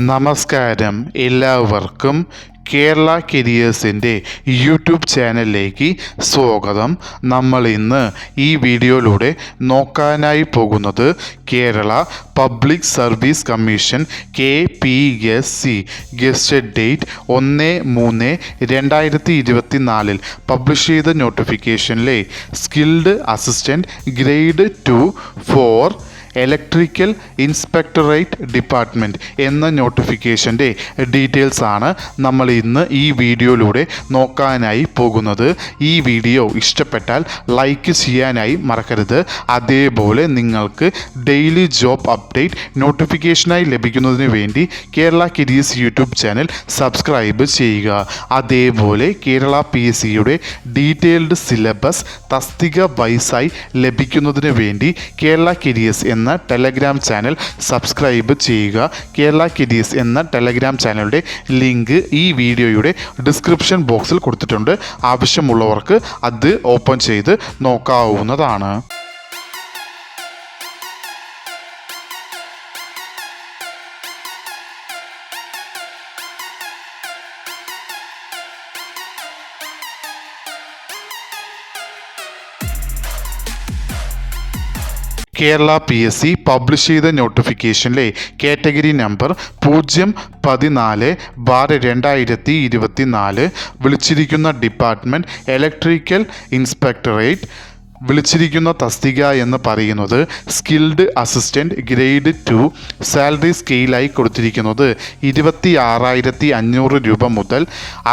നമസ്കാരം എല്ലാവർക്കും കേരള കരിയേഴ്സിൻ്റെ യൂട്യൂബ് ചാനലിലേക്ക് സ്വാഗതം. നമ്മൾ ഇന്ന് ഈ വീഡിയോയിലൂടെ നോക്കാനായി പോകുന്നത് Kerala public service commission KPSC gazetted date 1/3/2024 publish ചെയ്ത നോട്ടിഫിക്കേഷനിലെ skilled assistant grade 2 for electrical inspectorate department എന്ന നോട്ടിഫിക്കേഷൻ്റെ ഡീറ്റെയിൽസ് ആണ് നമ്മൾ ഇന്ന് ഈ വീഡിയോയിലൂടെ നോക്കാനായി പോകുന്നത്. ഈ വീഡിയോ ഇഷ്ടപ്പെട്ടാൽ ലൈക്ക് ചെയ്യാനായി മറക്കരുത്. അതേപോലെ നിങ്ങൾക്ക് ഡെയിലി ജോബ് അപ്ഡേറ്റ് നോട്ടിഫിക്കേഷനായി ലഭിക്കുന്നതിന് വേണ്ടി Kerala careers YouTube channel subscribe ചെയ്യുക. അതേപോലെ കേരള PSCയുടെ ഡീറ്റെയിൽഡ് സിലബസ് തസ്തിക വൈസായി ലഭിക്കുന്നതിന് വേണ്ടി കേരള കരിയേഴ്സ് എന്ന ടെലഗ്രാം ചാനൽ സബ്സ്ക്രൈബ് ചെയ്യുക. കേരള കരിയേഴ്സ് എന്ന ടെലഗ്രാം ചാനലിൻ്റെ ലിങ്ക് ഈ വീഡിയോയുടെ ഡിസ്ക്രിപ്ഷൻ ബോക്സിൽ കൊടുത്തിട്ടുണ്ട്. ആവശ്യമുള്ളവർക്ക് അത് ഓപ്പൺ ചെയ്ത് നോക്കാവുന്നതാണ്. കേരള PSC പബ്ലിഷ് ചെയ്ത നോട്ടിഫിക്കേഷനിലെ കാറ്റഗറി നമ്പർ 014/2024 വിളിച്ചിരിക്കുന്ന ഡിപ്പാർട്ട്മെൻറ്റ് ഇലക്ട്രിക്കൽ ഇൻസ്പെക്ടറേറ്റ്. വിളിച്ചിരിക്കുന്ന തസ്തിക എന്ന് പറയുന്നത് സ്കിൽഡ് അസിസ്റ്റൻറ്റ് ഗ്രേഡ് 2. സാലറി സ്കെയിലായി കൊടുത്തിരിക്കുന്നത് 26,500 രൂപ മുതൽ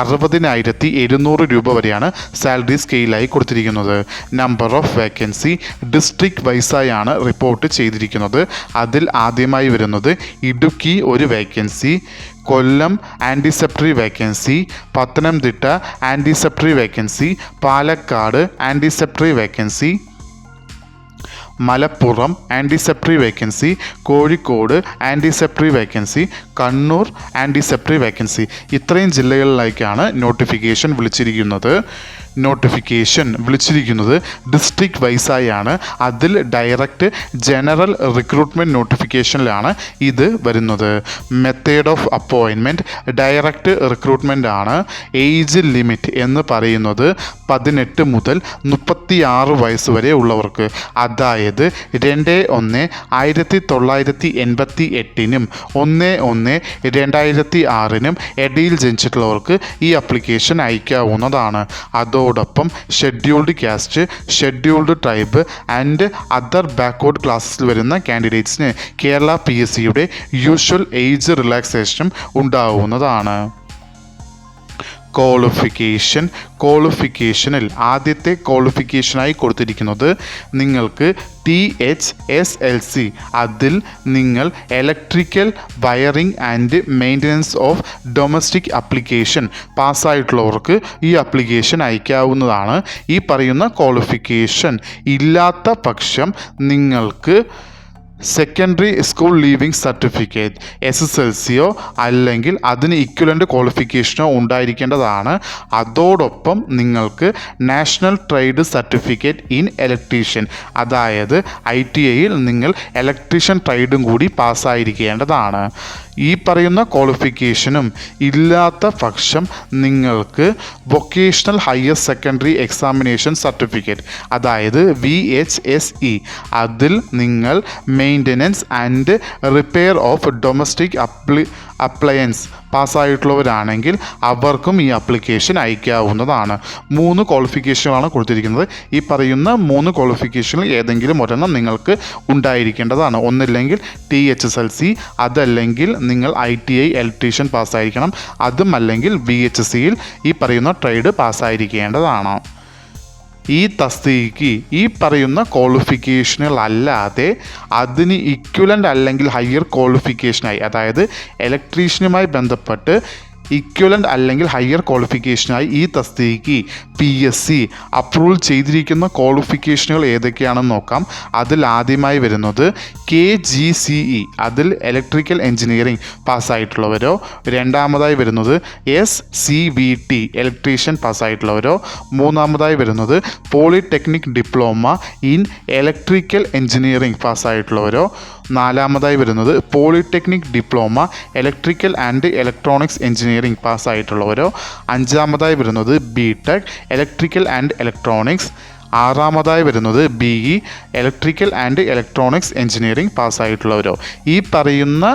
60,700 രൂപ വരെയാണ് സാലറി സ്കെയിലായി കൊടുത്തിരിക്കുന്നത്. നമ്പർ ഓഫ് വേക്കൻസി ഡിസ്ട്രിക്ട് വൈസായാണ് റിപ്പോർട്ട് ചെയ്തിരിക്കുന്നത്. അതിൽ ആദ്യമായി വരുന്നത് ഇടുക്കി ഒരു vacancy, Kollam anticipatory vacancy, Pathanamthitta anticipatory vacancy, Palakkad anticipatory vacancy, Malappuram anticipatory vacancy, Kozhikode anticipatory vacancy, Kannur anticipatory vacancy. ഇത്രയും ജില്ലകളിലേക്കാണ് നോട്ടിഫിക്കേഷൻ വിളിച്ചിരിക്കുന്നത്. ഡിസ്ട്രിക്ട് വൈസായാണ്. അതിൽ ഡയറക്റ്റ് ജനറൽ റിക്രൂട്ട്മെൻറ്റ് നോട്ടിഫിക്കേഷനിലാണ് ഇത് വരുന്നത്. Method of appointment direct recruitment ആണ്. ഏജ് ലിമിറ്റ് എന്ന് പറയുന്നത് 18 മുതൽ 36 വയസ്സ് വരെ ഉള്ളവർക്ക്, അതായത് 2/1/1988 1/1/2006 ഇടയിൽ ജനിച്ചിട്ടുള്ളവർക്ക് ഈ ആപ്ലിക്കേഷൻ അയക്കാവുന്നതാണ്. അതോടൊപ്പം scheduled caste, scheduled tribe and other backward ക്ലാസ്സിൽ വരുന്ന കാൻഡിഡേറ്റ്സിന് കേരള PSCയുടെ യൂഷ്വൽ ഏജ് റിലാക്സേഷനും ഉണ്ടാവുന്നതാണ്. ക്വാളിഫിക്കേഷനിൽ ആദ്യത്തെ ക്വാളിഫിക്കേഷനായി കൊടുത്തിരിക്കുന്നത് നിങ്ങൾക്ക് THSLC. അതിൽ നിങ്ങൾ electrical wiring and maintenance of domestic application പാസ്സായിട്ടുള്ളവർക്ക് ഈ ആപ്ലിക്കേഷൻ അയക്കാവുന്നതാണ്. ഈ പറയുന്ന ക്വാളിഫിക്കേഷൻ ഇല്ലാത്ത പക്ഷം നിങ്ങൾക്ക് സെക്കൻഡറി സ്കൂൾ ലീവിംഗ് സർട്ടിഫിക്കറ്റ് SSLCയോ അല്ലെങ്കിൽ അതിന് ഇക്വലൻ്റ് ക്വാളിഫിക്കേഷനോ ഉണ്ടായിരിക്കേണ്ടതാണ്. അതോടൊപ്പം നിങ്ങൾക്ക് national trade certificate in electrician, അതായത് ITIയിൽ നിങ്ങൾ ഇലക്ട്രീഷ്യൻ ട്രേഡും കൂടി പാസ്സായിരിക്കേണ്ടതാണ്. ഈ പറയുന്ന ക്വാളിഫിക്കേഷനും ഇല്ലാത്ത പക്ഷം നിങ്ങൾക്ക് vocational higher secondary examination certificate, അതായത് VHSE, അതിൽ നിങ്ങൾ maintenance and repair of domestic appliance പാസ്സായിട്ടുള്ളവരാണെങ്കിൽ അവർക്കും ഈ ആപ്ലിക്കേഷൻ അയക്കാവുന്നതാണ്. 3 ക്വാളിഫിക്കേഷനുകളാണ് കൊടുത്തിരിക്കുന്നത്. ഈ പറയുന്ന 3 ക്വാളിഫിക്കേഷനിൽ ഏതെങ്കിലും ഒരെണ്ണം നിങ്ങൾക്ക് ഉണ്ടായിരിക്കേണ്ടതാണ്. ഒന്നില്ലെങ്കിൽ THSLC, അതല്ലെങ്കിൽ നിങ്ങൾ ITI ഇലക്ട്രീഷ്യൻ പാസ്സായിരിക്കണം, അതും അല്ലെങ്കിൽ VHSEയിൽ ഈ പറയുന്ന ട്രേഡ് പാസ്സായിരിക്കേണ്ടതാണ്. ഈ തസ്തികയ്ക്ക് ഈ പറയുന്ന ക്വാളിഫിക്കേഷനുകളല്ലാതെ അതിന് ഇക്വലൻ്റ് അല്ലെങ്കിൽ ഹയർ ക്വാളിഫിക്കേഷനായി, അതായത് ഇലക്ട്രീഷ്യനുമായി ബന്ധപ്പെട്ട് ഇക്വലൻ്റ് അല്ലെങ്കിൽ ഹയർ ക്വാളിഫിക്കേഷനായി ഈ തസ്തികയ്ക്ക് PSC അപ്രൂവൽ ചെയ്തിരിക്കുന്ന ക്വാളിഫിക്കേഷനുകൾ ഏതൊക്കെയാണെന്ന് നോക്കാം. അതിൽ ആദ്യമായി വരുന്നത് KGCE, അതിൽ ഇലക്ട്രിക്കൽ എഞ്ചിനീയറിംഗ് പാസ്സായിട്ടുള്ളവരോ. രണ്ടാമതായി വരുന്നത് SCVT ഇലക്ട്രീഷ്യൻ പാസ്സായിട്ടുള്ളവരോ. മൂന്നാമതായി വരുന്നത് polytechnic diploma in electrical engineering പാസ്സായിട്ടുള്ളവരോ. നാലാമതായി വരുന്നത് polytechnic diploma electrical and electronics engineering പാസ്സായിട്ടുള്ളവരോ. അഞ്ചാമതായി വരുന്നത് ബി.ടെക് ഇലക്ട്രിക്കൽ ആൻഡ് ഇലക്ട്രോണിക്സ്. ആറാമതായി വരുന്നത് BE electrical and electronics engineering പാസ്സായിട്ടുള്ളവരോ. ഈ പറയുന്ന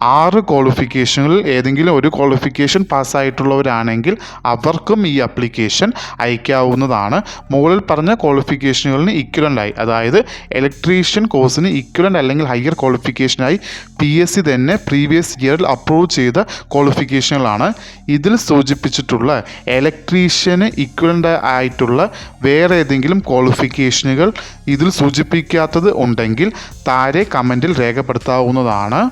6 ക്വാളിഫിക്കേഷനുകളിൽ ഏതെങ്കിലും ഒരു ക്വാളിഫിക്കേഷൻ പാസ്സായിട്ടുള്ളവരാണെങ്കിൽ അവർക്കും ഈ ആപ്ലിക്കേഷൻ അയക്കാവുന്നതാണ്. മുകളിൽ പറഞ്ഞ ക്വാളിഫിക്കേഷനുകളിന് ഇക്വലൻ്റായി, അതായത് ഇലക്ട്രീഷ്യൻ കോഴ്സിന് ഇക്വലൻ്റ് അല്ലെങ്കിൽ ഹയർ ക്വാളിഫിക്കേഷനായി PSC തന്നെ പ്രീവിയസ് ഇയറിൽ അപ്രൂവ് ചെയ്ത ക്വാളിഫിക്കേഷനുകളാണ്. ഇതിൽ സൂചിപ്പിച്ചിട്ടുള്ള ഇലക്ട്രീഷ്യന് ഇക്വലൻ്റ് ആയിട്ടുള്ള വേറെ ഏതെങ്കിലും ക്വാളിഫിക്കേഷനുകൾ ഇതിൽ സൂചിപ്പിക്കാത്തത് ഉണ്ടെങ്കിൽ താഴെ കമൻറ്റിൽ രേഖപ്പെടുത്താവുന്നതാണ്.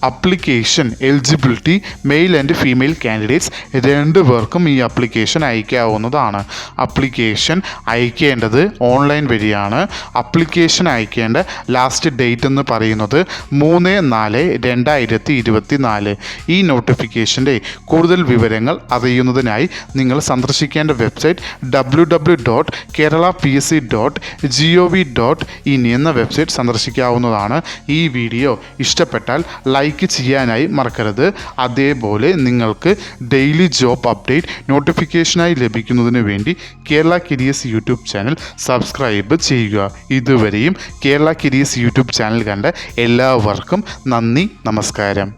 Application eligibility male and female candidates 2 പേർക്കും ഈ ആപ്ലിക്കേഷൻ അയക്കാവുന്നതാണ്. അപ്ലിക്കേഷൻ അയക്കേണ്ടത് ഓൺലൈൻ വഴിയാണ്. അപ്ലിക്കേഷൻ അയക്കേണ്ട ലാസ്റ്റ് ഡേറ്റ് എന്ന് പറയുന്നത് 3/4/2024. ഈ നോട്ടിഫിക്കേഷൻ്റെ കൂടുതൽ വിവരങ്ങൾ അറിയുന്നതിനായി നിങ്ങൾ സന്ദർശിക്കേണ്ട വെബ്സൈറ്റ് www.keralapsc.gov.in എന്ന വെബ്സൈറ്റ് സന്ദർശിക്കാവുന്നതാണ്. ഈ വീഡിയോ ഇഷ്ടപ്പെട്ടാൽ ലൈക്ക് ചെയ്യാനായി മറക്കരുത്. അതേപോലെ നിങ്ങൾക്ക് ഡെയിലി ജോബ് അപ്ഡേറ്റ് നോട്ടിഫിക്കേഷനായി ലഭിക്കുന്നതിന് വേണ്ടി Kerala careers YouTube channel subscribe ചെയ്യുക. ഇതുവരെയും കേരള കരിയേഴ്സ് യൂട്യൂബ് ചാനൽ കണ്ട എല്ലാവർക്കും നന്ദി, നമസ്കാരം.